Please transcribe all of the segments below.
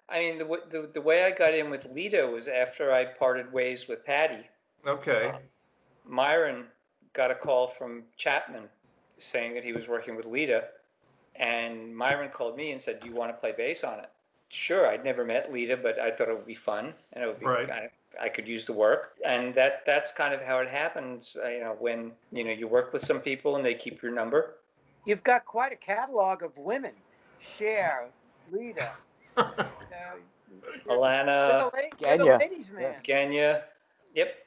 I mean, the way I got in with Lita was after I parted ways with Patty. Okay. Myron got a call from Chapman saying that he was working with Lita, and Myron called me and said, "Do you want to play bass on it?" Sure, I'd never met Lita, but I thought it would be fun, and it would be Right. I could use the work, and that's kind of how it happens. When you work with some people and they keep your number. You've got quite a catalog of women: Cher, Lita, Alannah, you're the ladies' man. Genya. Yep.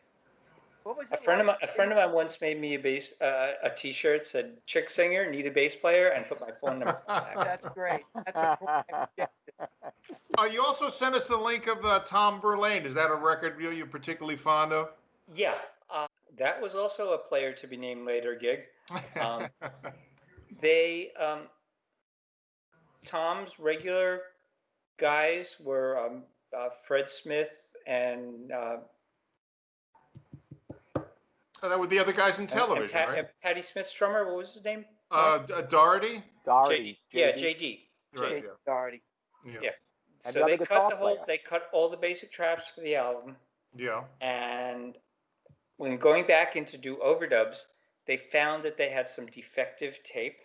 What was A friend of mine once made me a T-shirt said "Chick singer, need a bass player," and put my phone number. That's great. That's a You also sent us a link of Tom Verlaine. Is that a record you're particularly fond of? Yeah, that was also a player to be named later gig. Tom's regular guys were Fred Smith and. That were the other guys in television, and right? Patti Smith's drummer, what was his name? Doherty? Doherty. Yeah, JD. Right, yeah. Doherty. Yeah. So they cut all the basic tracks for the album. Yeah. And when going back in to do overdubs, they found that they had some defective tape.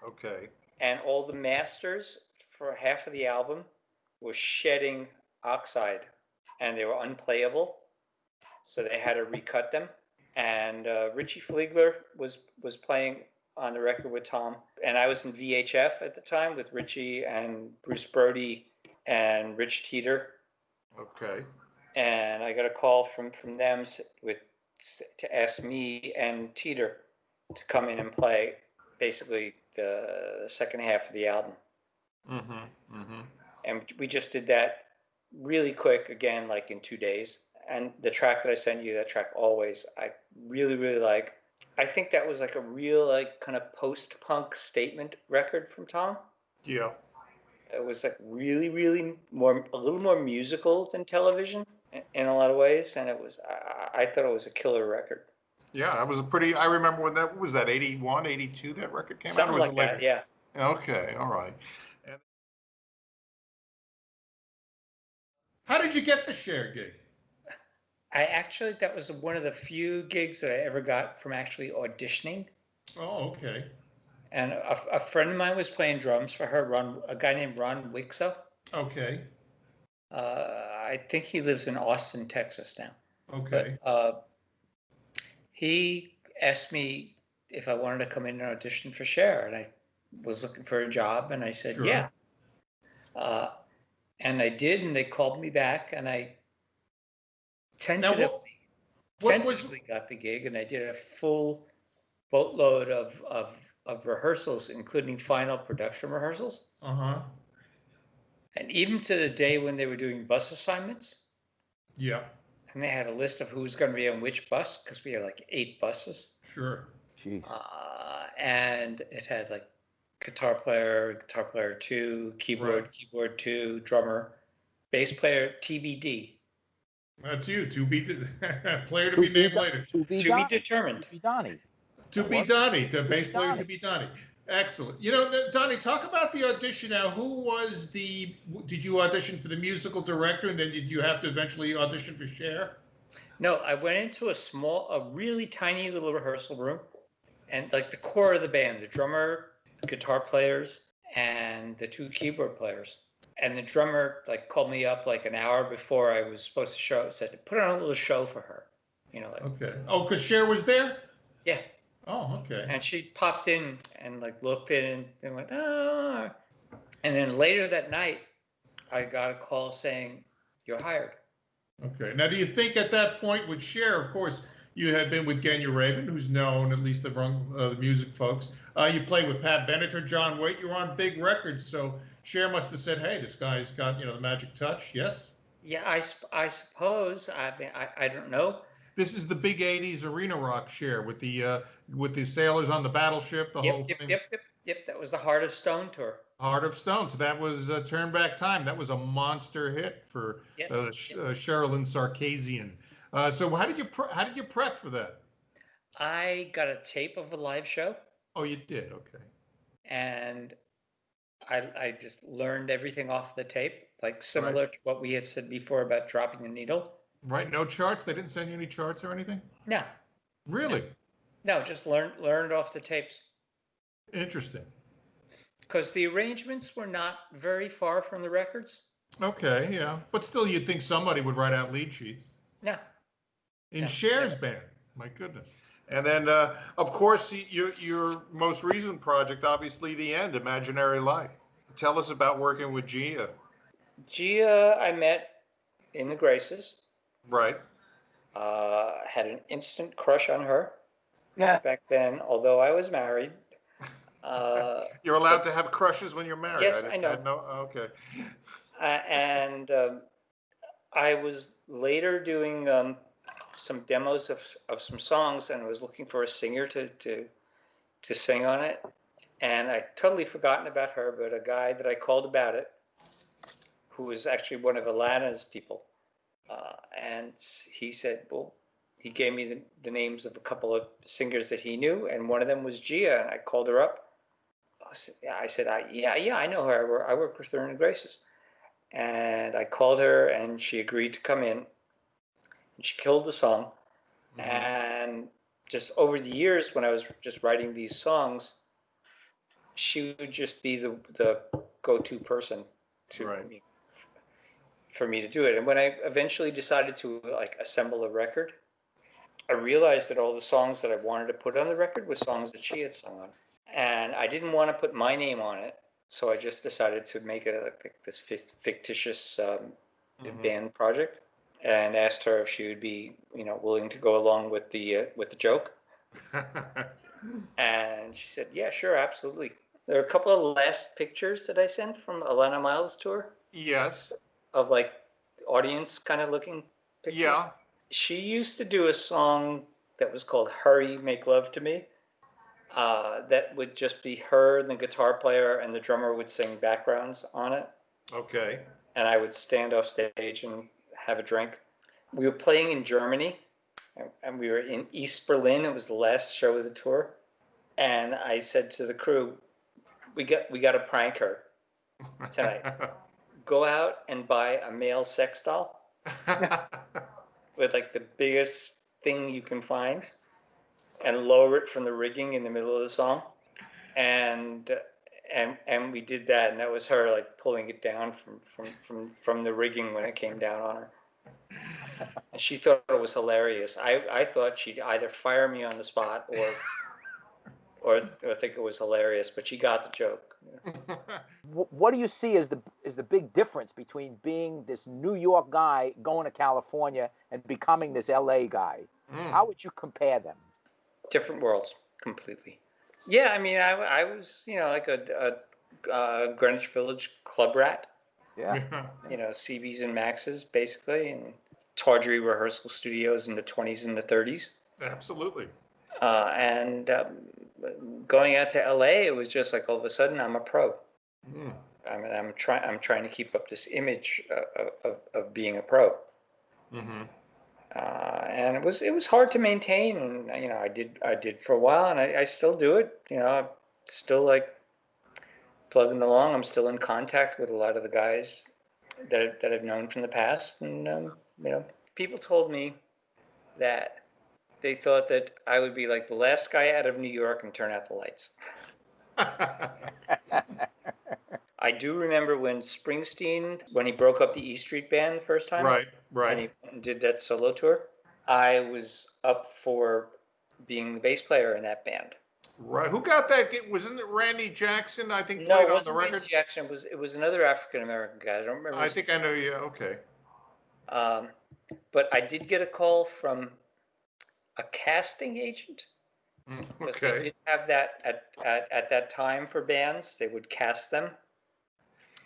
Okay. And all the masters for half of the album were shedding oxide, and they were unplayable. So they had to recut them. And Richie Fleegler was playing on the record with Tom, and I was in VHF at the time with Richie and Bruce Brody and Rich Teeter. Okay. And I got a call from them to ask me and Teeter to come in and play basically the second half of the album. Mm-hmm. Mm-hmm. And we just did that really quick, again, like in 2 days. And the track that I sent you, that track Always, I really, really like. I think that was like a real, like, kind of post-punk statement record from Tom. Yeah. It was like really, really a little more musical than television in a lot of ways. And I thought it was a killer record. Yeah, it was I remember when what was that, 81, 82, that record came out? Something like that, yeah. Okay, all right. And how did you get the Cher gig? That was one of the few gigs that I ever got from actually auditioning. Oh, okay. And a friend of mine was playing drums for her, a guy named Ron Wixa. Okay. I think he lives in Austin, Texas now. Okay. But he asked me if I wanted to come in and audition for Cher, and I was looking for a job, and I said, sure. Yeah. And I did, and they called me back, and I tentatively got the gig, and I did a full boatload of rehearsals, including final production rehearsals. Uh-huh. And even to the day when they were doing bus assignments. Yeah. And they had a list of who was going to be on which bus, because we had like 8 buses. Sure. Jeez. And it had like guitar player 2, keyboard 2, drummer, bass player, TBD. That's you, player to be named later. To be determined. To be Donnie. The bass player to be Donnie. Excellent. Donnie, talk about the audition now. Did you audition for the musical director, and then did you have to eventually audition for Cher? No, I went into a really tiny little rehearsal room, and like the core of the band, the drummer, the guitar players, and the 2 keyboard players. And the drummer called me up like an hour before I was supposed to show. Said, put on a little show for her. Okay. Oh, because Cher was there? Yeah. Oh, okay. And she popped in and looked in and went, ah. And then later that night, I got a call saying, you're hired. Okay. Now, do you think at that point with Cher, of course, you had been with Genya Raven, who's known, at least the music folks. You played with Pat Bennett or John Waite. You were on big records. So Cher must have said, hey, this guy's got, the magic touch. Yes? Yeah, I suppose. I don't know. This is the big 80s arena rock Cher with the sailors on the battleship, whole thing. Yep. That was the Heart of Stone tour. Heart of Stone. So that was Turn Back Time. That was a monster hit for Sherilyn Sarkisian. So how did you prep for that? I got a tape of a live show. Oh, you did? Okay. And I just learned everything off the tape, like similar to what we had said before about dropping the needle. Right. No charts. They didn't send you any charts or anything. No, Really? no, just learned off the tapes. Interesting. Because the arrangements were not very far from the records. Okay. Yeah. But still, you'd think somebody would write out lead sheets. No. In No, Cher's never. band. My goodness. And then, of course, your most recent project, obviously, The End, Imaginary Life. Tell us about working with Gia. Gia, I met in the Graces. Right. Had an instant crush on her Yeah. back then, although I was married. You're allowed but- to have crushes when you're married. Yes, I know. Okay. And I was later doing some demos of some songs, and was looking for a singer to sing on it. And I'd totally forgotten about her, but a guy that I called about it, who was actually one of Alannah's people, and he said, well, he gave me the names of a couple of singers that he knew, and one of them was Gia, and I called her up. I said, yeah, I know her. I work with her in the Graces. And I called her, and she agreed to come in. And she killed the song. Mm-hmm. And just over the years, when I was just writing these songs, she would just be the go-to person for me to do it. And when I eventually decided to assemble a record, I realized that all the songs that I wanted to put on the record were songs that she had sung on. And I didn't want to put my name on it, so I just decided to make it this fictitious band project, and asked her if she would be, willing to go along with the joke. And she said, "Yeah, sure, absolutely." There are a couple of last pictures that I sent from Alannah Myles' tour. Yes. Of audience kind of looking pictures. Yeah. She used to do a song that was called "Hurry, Make Love to Me." That would just be her and the guitar player, and the drummer would sing backgrounds on it. Okay. And I would stand off stage and have a drink. We were playing in Germany, and we were in East Berlin. It was the last show of the tour. And I said to the crew, we got to prank her tonight. Go out and buy a male sex doll with the biggest thing you can find, and lower it from the rigging in the middle of the song. And we did that, and that was her pulling it down from the rigging when it came down on her. And she thought it was hilarious. I thought she'd either fire me on the spot or think it was hilarious, but she got the joke. What do you see as the big difference between being this New York guy going to California and becoming this LA guy? How would you compare them? Different worlds, completely. Yeah, I mean, I was, a Greenwich Village club rat. Yeah. CBs and Maxes, basically, and tawdry rehearsal studios in the 20s and the 30s. Absolutely. And going out to LA, it was just all of a sudden I'm a pro. I mean, I'm trying to keep up this image of being a pro. Mm-hmm. And it was hard to maintain, and I did for a while, and I still do it. I'm still plugging along. I'm still in contact with a lot of the guys that I've known from the past, and people told me that they thought that I would be the last guy out of New York and turn out the lights. I do remember when Springsteen, when he broke up the E Street Band the first time. Right. And he did that solo tour. I was up for being the bass player in that band. Right. Who got that? Wasn't it Randy Jackson? I think No, played it on wasn't the record. Randy Jackson. It was another African American guy. I don't remember. I think I know you. Okay. But I did get a call from a casting agent. Because they did have that at that time for bands. They would cast them.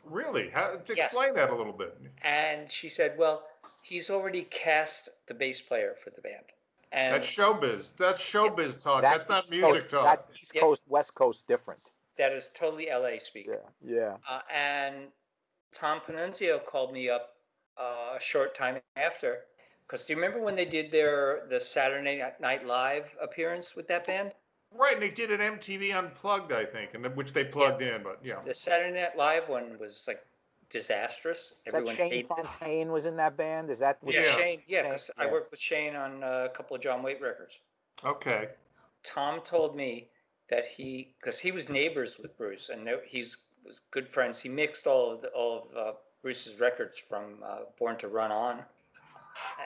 Really? Explain that a little bit. And she said, well, he's already cast the bass player for the band. And that's showbiz. That's showbiz talk. That's not music talk. That's East Coast, West Coast different. That is totally LA speak. Yeah. And Tom Panunzio called me up a short time after. Because do you remember when they did the Saturday Night Live appearance with that band? Right, and they did an MTV Unplugged, I think, which they plugged in, but yeah. The Saturday Night Live one was like disastrous. Is that Everyone Shane hated it. Fontaine was in that band? Is that Yeah, Yeah. Shane. Yeah, Shane? because I worked with Shane on a couple of John Waite records. Okay. Tom told me that because he was neighbors with Bruce, and was good friends. He mixed all of Bruce's records from Born to Run On,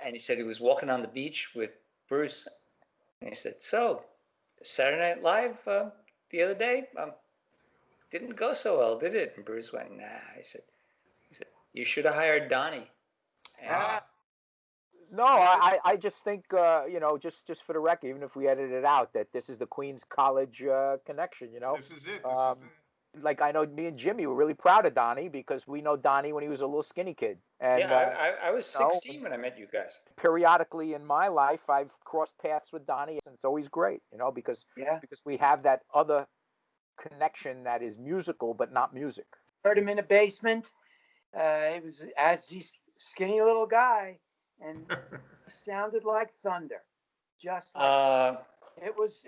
and he said he was walking on the beach with Bruce, and he said, "So, Saturday Night Live the other day didn't go so well, did it?" And Bruce went, "Nah." He said, "You should have hired Donnie." And, No, I just think, just for the record, even if we edit it out, that this is the Queens College connection, This is it. Like, I know me and Jimmy were really proud of Donnie because we know Donnie when he was a little skinny kid. And, yeah, I was 16 when I met you guys. periodically in my life, I've crossed paths with Donnie, and it's always great, because we have that other connection that is musical but not music. Heard him in a basement. It was as he's skinny little guy, and sounded like thunder. Just like it was.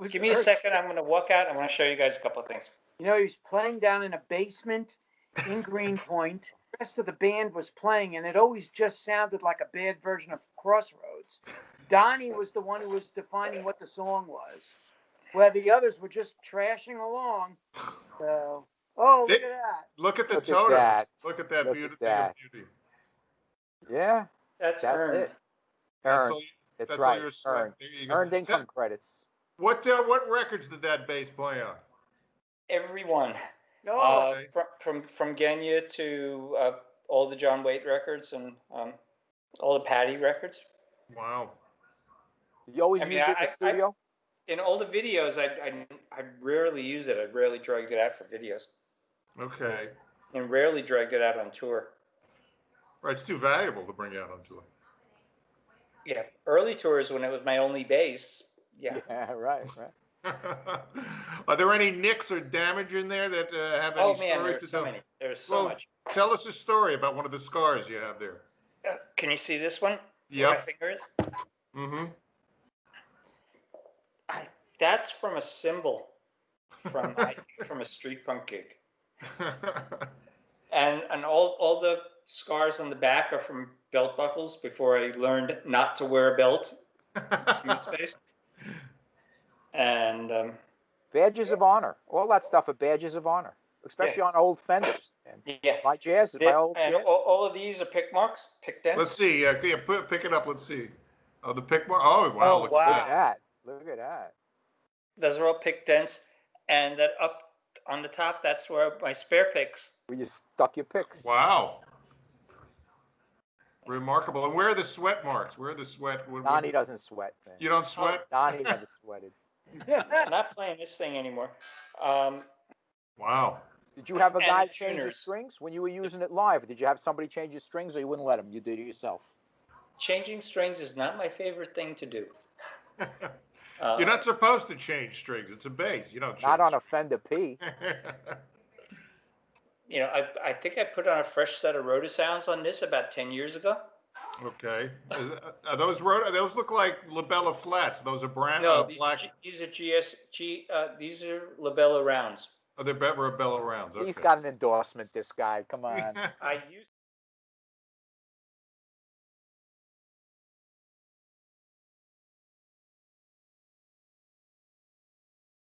Give me a second. I'm going to walk out. I'm going to show you guys a couple of things. He was playing down in a basement in Greenpoint. The rest of the band was playing, and it always just sounded like a bad version of Crossroads. Donnie was the one who was defining what the song was, where the others were just trashing along. So, look at that. Look at the Look at totem. that. Look at that Look beauty. at that. Yeah, That's that's earned. it. Earned. That's right. all your sweat. Earned. There you go. Earned income credits. What records did that bass play on? Everyone. Okay. From Genya to all the John Waite records and all the Patty records. Wow. You always use it in the studio? In all the videos, I rarely use it. I rarely dragged it out for videos. Okay. And rarely dragged it out on tour. Right, it's too valuable to bring out on tour. Yeah, early tours when it was my only bass. Yeah. Yeah, right. Are there any nicks or damage in there that have any stories to tell? There's so much. Tell us a story about one of the scars you have there. Can you see this one? Yep. Where my finger is? Mm-hmm. That's from a cymbal from a street punk gig. And all the scars on the back are from belt buckles before I learned not to wear a belt. Space. And badges of honor. All that stuff are badges of honor, especially on old Fenders. And my jazz, my old and jazz. all of these are pick marks, pick dents. Let's see. Pick it up. Let's see. Oh, the pick mark. Oh, wow. Look at that. Look at that. Those are all pick dents, and that up on the top, that's where my spare picks. Where you stuck your picks. Wow. Remarkable. And where are the sweat marks? Where are the sweat? Donnie doesn't sweat, man. You don't sweat? Donnie never sweated. Not playing this thing anymore. Wow. Did you have a guy the change your tuners. strings when you were using it live? Did you have somebody change your strings, or you wouldn't let them? You did it yourself? Changing strings is not my favorite thing to do. You're not supposed to change strings. It's a bass. You don't change. Not on a Fender P. I think I put on a fresh set of rotor sounds on this about 10 years ago. Okay. Are those those look like Labella flats? Those are brand No, black. these are Labella rounds. Oh, they're Labella rounds. Okay. He's got an endorsement, this guy. Come on. I used